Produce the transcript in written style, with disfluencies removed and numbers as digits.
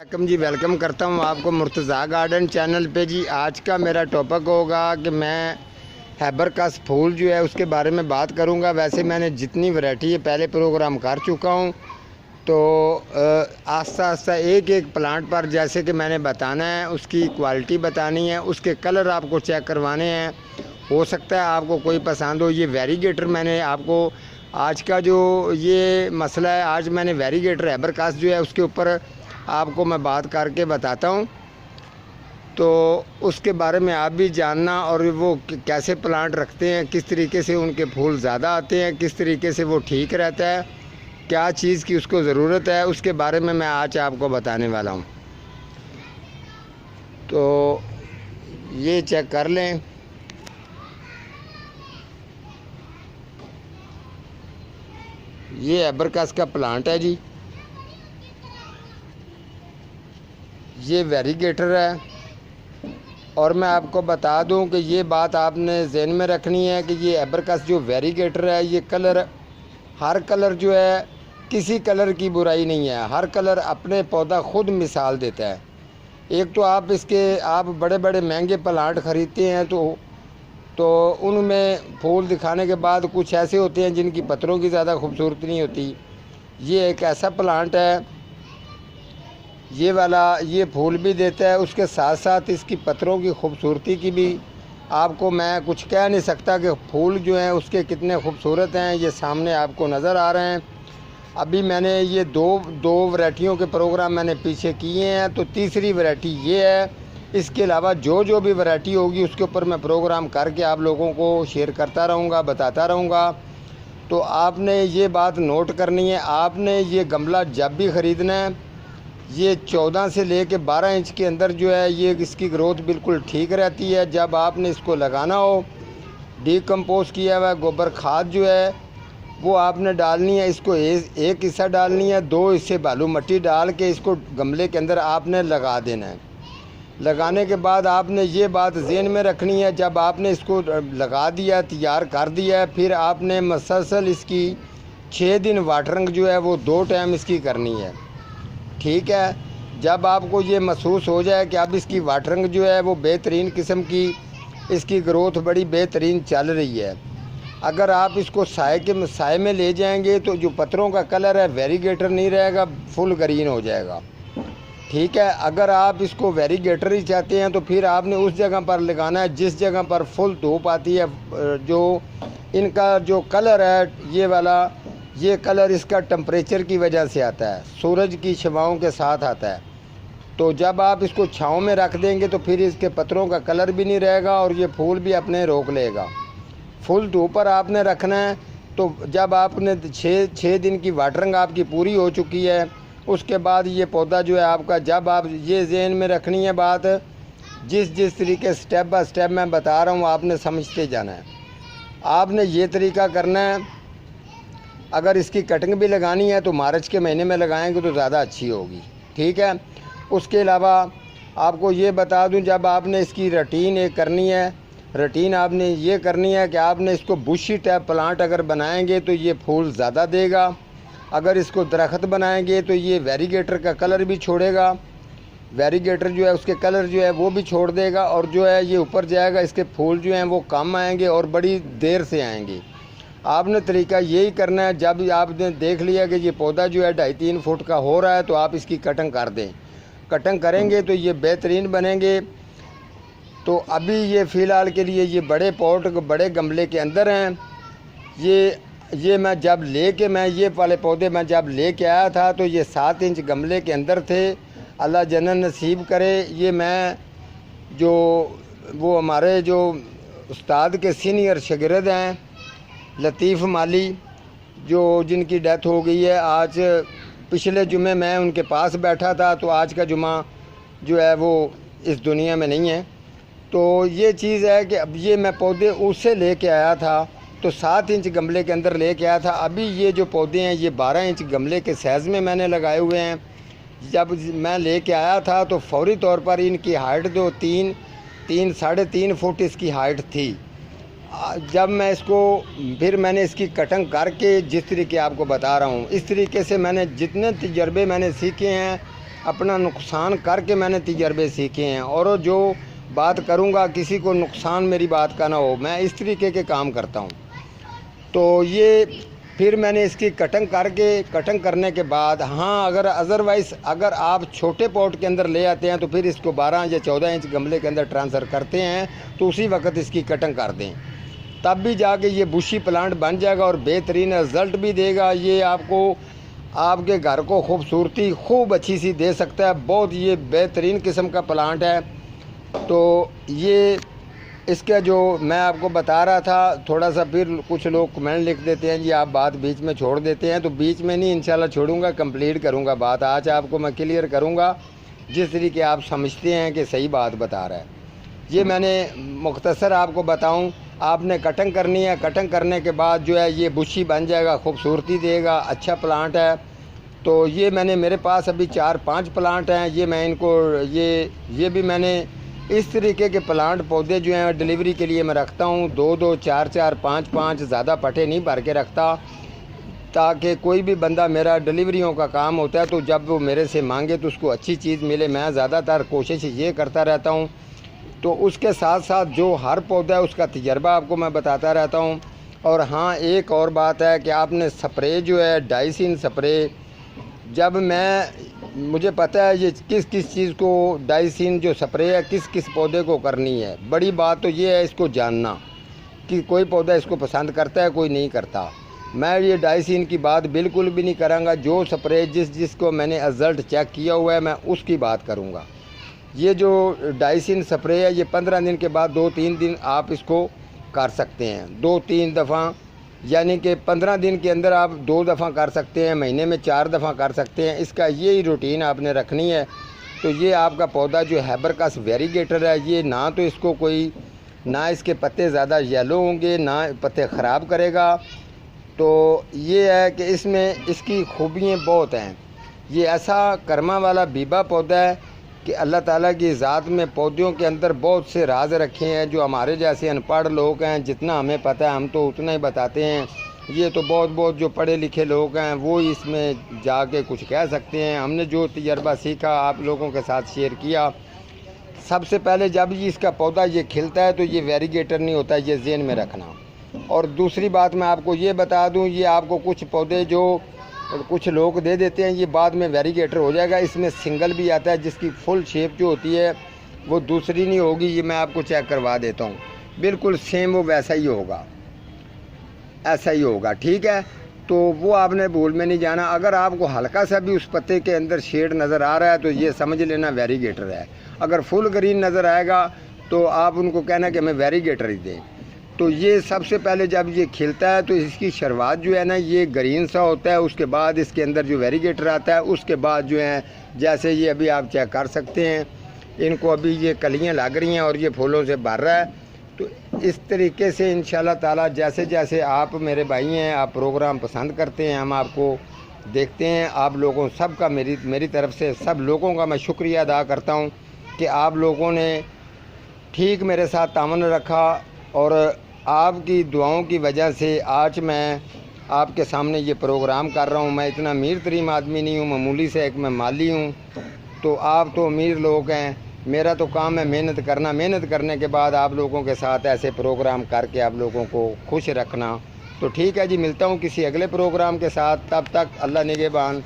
Welcome जी, welcome करता हूँ आपको मुर्तज़ा गार्डन चैनल पे जी। आज का मेरा टॉपिक होगा कि मैं हैबरकस फूल जो है उसके बारे में बात करूँगा। वैसे मैंने जितनी वैरायटी है पहले प्रोग्राम कर चुका हूँ, तो आस्ता आस्ता एक एक प्लांट पर जैसे कि मैंने बताना है, उसकी क्वालिटी बतानी है, उसके कलर आपको चेक करवाने हैं। हो सकता है आपको कोई पसंद हो। ये वेरीगेटर मैंने आपको आज का जो ये मसला है, आज मैंने वेरीगेटर हैबरकस जो है उसके ऊपर आपको मैं बात करके बताता हूँ, तो उसके बारे में आप भी जानना। और वो कैसे प्लांट रखते हैं, किस तरीके से उनके फूल ज़्यादा आते हैं, किस तरीके से वो ठीक रहता है, क्या चीज़ की उसको ज़रूरत है, उसके बारे में मैं आज आपको बताने वाला हूँ। तो ये चेक कर लें। ये हैबरकस का प्लांट है जी, ये वेरीगेटर है। और मैं आपको बता दूं कि ये बात आपने ज़हन में रखनी है कि ये हैबरकस जो वेरीगेटर है, ये कलर, हर कलर जो है, किसी कलर की बुराई नहीं है। हर कलर अपने पौधा खुद मिसाल देता है। एक तो आप बड़े बड़े महंगे प्लांट ख़रीदते हैं तो उनमें फूल दिखाने के बाद कुछ ऐसे होते हैं जिनकी पत्तों की ज़्यादा खूबसूरती नहीं होती। ये एक ऐसा प्लांट है, ये वाला, ये फूल भी देता है, उसके साथ साथ इसकी पत्तों की खूबसूरती की भी आपको मैं कुछ कह नहीं सकता कि फूल जो हैं उसके कितने खूबसूरत हैं। ये सामने आपको नज़र आ रहे हैं। अभी मैंने ये दो वैरायटियों के प्रोग्राम मैंने पीछे किए हैं, तो तीसरी वैरायटी ये है। इसके अलावा जो भी वैरायटी होगी उसके ऊपर मैं प्रोग्राम करके आप लोगों को शेयर करता रहूँगा, बताता रहूँगा। तो आपने ये बात नोट करनी है, आपने ये गमला जब भी ख़रीदना है, ये 14 से लेके 12 इंच के अंदर जो है, ये इसकी ग्रोथ बिल्कुल ठीक रहती है। जब आपने इसको लगाना हो, डीकम्पोज किया हुआ गोबर खाद जो है वो आपने डालनी है। इसको एक हिस्सा डालनी है, 2 हिस्से बालू मिट्टी डाल के इसको गमले के अंदर आपने लगा देना है। लगाने के बाद आपने ये बात ज़हन में रखनी है, जब आपने इसको लगा दिया, तैयार कर दिया है, फिर आपने मसलसल इसकी 6 दिन वाटरिंग जो है वो 2 टाइम इसकी करनी है। ठीक है। जब आपको ये महसूस हो जाए कि अब इसकी वाटरिंग जो है वो बेहतरीन किस्म की, इसकी ग्रोथ बड़ी बेहतरीन चल रही है, अगर आप इसको साए में ले जाएंगे तो जो पत्तों का कलर है वेरीगेटर नहीं रहेगा, फुल ग्रीन हो जाएगा। ठीक है। अगर आप इसको वेरीगेटर ही चाहते हैं तो फिर आपने उस जगह पर लगाना है जिस जगह पर फुल धूप आती है। जो इनका जो कलर है ये वाला, ये कलर इसका टेम्परेचर की वजह से आता है, सूरज की छाँव के साथ आता है। तो जब आप इसको छाँव में रख देंगे तो फिर इसके पत्तों का कलर भी नहीं रहेगा और ये फूल भी अपने रोक लेगा। फुल धूप पर आपने रखना है। तो जब आपने 6 दिन की वाटरिंग आपकी पूरी हो चुकी है, उसके बाद ये पौधा जो है आपका, जब आप ये ज़हन में रखनी है बात, जिस तरीके स्टेप बाय स्टेप मैं बता रहा हूँ आपने समझते जाना है। आपने ये तरीका करना है। अगर इसकी कटिंग भी लगानी है तो मार्च के महीने में लगाएंगे तो ज़्यादा अच्छी होगी। ठीक है। उसके अलावा आपको ये बता दूं, जब आपने इसकी रूटीन एक करनी है, रूटीन आपने ये करनी है कि आपने इसको बुशी टाइप प्लांट अगर बनाएंगे तो ये फूल ज़्यादा देगा। अगर इसको दरख्त बनाएंगे तो ये वेरीगेटर का कलर भी छोड़ेगा, वेरीगेटर जो है उसके कलर जो है वो भी छोड़ देगा, और जो है ये ऊपर जाएगा, इसके फूल जो हैं वो कम आएंगे और बड़ी देर से आएंगे। आपने तरीका यही करना है। जब आपने देख लिया कि ये पौधा जो है 2.5-3 फुट का हो रहा है तो आप इसकी कटिंग कर दें। कटिंग करेंगे तो ये बेहतरीन बनेंगे। तो अभी ये फ़िलहाल के लिए ये बड़े पॉट, बड़े गमले के अंदर हैं। ये मैं जब ये वाले पौधे मैं जब लेके आया था तो ये 7 इंच गमले के अंदर थे। अल्लाह जन्नत नसीब करे। ये मैं जो वो हमारे जो उस्ताद के सीनियर शागिर्द हैं, लतीफ़ माली, जिनकी डेथ हो गई है, आज पिछले जुमे मैं उनके पास बैठा था, तो आज का जुमा जो है वो इस दुनिया में नहीं है। तो ये चीज़ है कि अब ये मैं पौधे उससे लेके आया था, तो 7 इंच गमले के अंदर लेके आया था। अभी ये जो पौधे हैं ये 12 इंच गमले के साइज़ में मैंने लगाए हुए हैं। जब मैं लेके आया था तो फौरी तौर पर इनकी हाइट जो 3-3.5 फुट इसकी हाइट थी। जब मैं इसको फिर मैंने इसकी कटिंग करके जिस तरीके आपको बता रहा हूँ, इस तरीके से मैंने जितने तजर्बे मैंने सीखे हैं अपना नुकसान करके मैंने तजर्बे सीखे हैं, और जो बात करूँगा किसी को नुकसान मेरी बात का ना हो, मैं इस तरीके के काम करता हूँ। तो ये फिर मैंने इसकी कटिंग करने के बाद, हाँ अगर अदरवाइज़ अगर आप छोटे पॉट के अंदर ले आते हैं तो फिर इसको 12 या 14 इंच गमले के अंदर ट्रांसफ़र करते हैं, तो उसी वक्त इसकी कटिंग कर दें, तब भी जाके ये बुशी प्लांट बन जाएगा और बेहतरीन रिज़ल्ट भी देगा। ये आपको आपके घर को खूबसूरती खूब अच्छी सी दे सकता है। बहुत ये बेहतरीन किस्म का प्लांट है। तो ये इसका जो मैं आपको बता रहा था, थोड़ा सा फिर कुछ लोग कमेंट लिख देते हैं जी आप बात बीच में छोड़ देते हैं, तो बीच में नहीं, इंशाल्लाह छोड़ूंगा, कंप्लीट करूंगा बात। आज आपको मैं क्लियर करूंगा जिस तरीके आप समझते हैं कि सही बात बता रहा है। ये मैंने मुख्तसर आपको बताऊं, आपने कटिंग करनी है, कटिंग करने के बाद जो है ये बुशी बन जाएगा, खूबसूरती देगा, अच्छा प्लांट है। तो ये मैंने मेरे पास अभी 4-5 प्लांट हैं। ये मैं इनको ये भी मैंने इस तरीके के प्लांट पौधे जो हैं डिलीवरी के लिए मैं रखता हूँ, 2-2, 4-4, 5-5, ज़्यादा पट्टे नहीं भर के रखता, ताकि कोई भी बंदा, मेरा डिलीवरियों का काम होता है, तो जब वो मेरे से मांगे तो उसको अच्छी चीज़ मिले। मैं ज़्यादातर कोशिश ये करता रहता हूँ। तो उसके साथ साथ जो हर पौधा है उसका तजर्बा आपको मैं बताता रहता हूँ। और हाँ, एक और बात है कि आपने स्प्रे जो है डाइसिन स्प्रे, जब मुझे पता है ये किस किस चीज़ को डाइसिन जो स्प्रे है किस किस पौधे को करनी है। बड़ी बात तो ये है इसको जानना कि कोई पौधा इसको पसंद करता है, कोई नहीं करता। मैं ये डाइसिन की बात बिल्कुल भी नहीं करूँगा। जो स्प्रे जिसको मैंने रिज़ल्ट चेक किया हुआ है मैं उसकी बात करूँगा। ये जो डाइसिन स्प्रे है ये 15 दिन के बाद 2-3 दिन आप इसको कर सकते हैं, 2-3 दफ़ा, यानी कि 15 दिन के अंदर आप 2 दफ़ा कर सकते हैं, महीने में 4 दफ़ा कर सकते हैं। इसका यही रूटीन आपने रखनी है। तो ये आपका पौधा जो हिबिस्कस वेरीगेटर है, ये ना तो इसको कोई, ना इसके पत्ते ज़्यादा येलो होंगे, ना पत्ते ख़राब करेगा। तो ये है कि इसमें इसकी खूबियाँ बहुत हैं। ये ऐसा कर्मा वाला बीबा पौधा है कि अल्लाह ताला की ज़ात में पौधों के अंदर बहुत से राज रखे हैं, जो हमारे जैसे अनपढ़ लोग हैं जितना हमें पता है हम तो उतना ही बताते हैं। ये तो बहुत जो पढ़े लिखे लोग हैं वो इसमें जाके कुछ कह सकते हैं। हमने जो तजर्बा सीखा आप लोगों के साथ शेयर किया। सबसे पहले जब ये इसका पौधा ये खिलता है तो ये वेरीगेटर नहीं होता, ये ज़हन में रखना। और दूसरी बात मैं आपको ये बता दूँ, ये आपको कुछ पौधे जो कुछ लोग दे देते हैं ये बाद में वेरीगेटर हो जाएगा। इसमें सिंगल भी आता है जिसकी फुल शेप जो होती है वो दूसरी नहीं होगी। ये मैं आपको चेक करवा देता हूँ, बिल्कुल सेम वो वैसा ही होगा, ऐसा ही होगा, ठीक है। तो वो आपने भूल में नहीं जाना। अगर आपको हल्का सा भी उस पत्ते के अंदर शेड नज़र आ रहा है तो ये समझ लेना वेरीगेटर है। अगर फुल ग्रीन नज़र आएगा तो आप उनको कहना कि हमें वेरीगेटर ही दें। तो ये सबसे पहले जब ये खिलता है तो इसकी शुरुआत जो है ना ये ग्रीन सा होता है, उसके बाद इसके अंदर जो वेरीगेटर आता है, उसके बाद जो है जैसे ये अभी आप चेक कर सकते हैं, इनको अभी ये कलियां लग रही हैं और ये फूलों से भर रहा है। तो इस तरीके से इंशाल्लाह ताला जैसे जैसे आप मेरे भाई हैं, आप प्रोग्राम पसंद करते हैं, हम आपको देखते हैं। आप लोगों सब का मेरी तरफ से सब लोगों का मैं शुक्रिया अदा करता हूँ कि आप लोगों ने ठीक मेरे साथ तामन रखा, और आपकी दुआओं की वजह से आज मैं आपके सामने ये प्रोग्राम कर रहा हूँ। मैं इतना अमीर तरीन आदमी नहीं हूँ, मामूली से एक मैं माली हूँ। तो आप तो अमीर लोग हैं, मेरा तो काम है मेहनत करना। मेहनत करने के बाद आप लोगों के साथ ऐसे प्रोग्राम करके आप लोगों को खुश रखना। तो ठीक है जी, मिलता हूँ किसी अगले प्रोग्राम के साथ। तब तक अल्लाह निगहबान।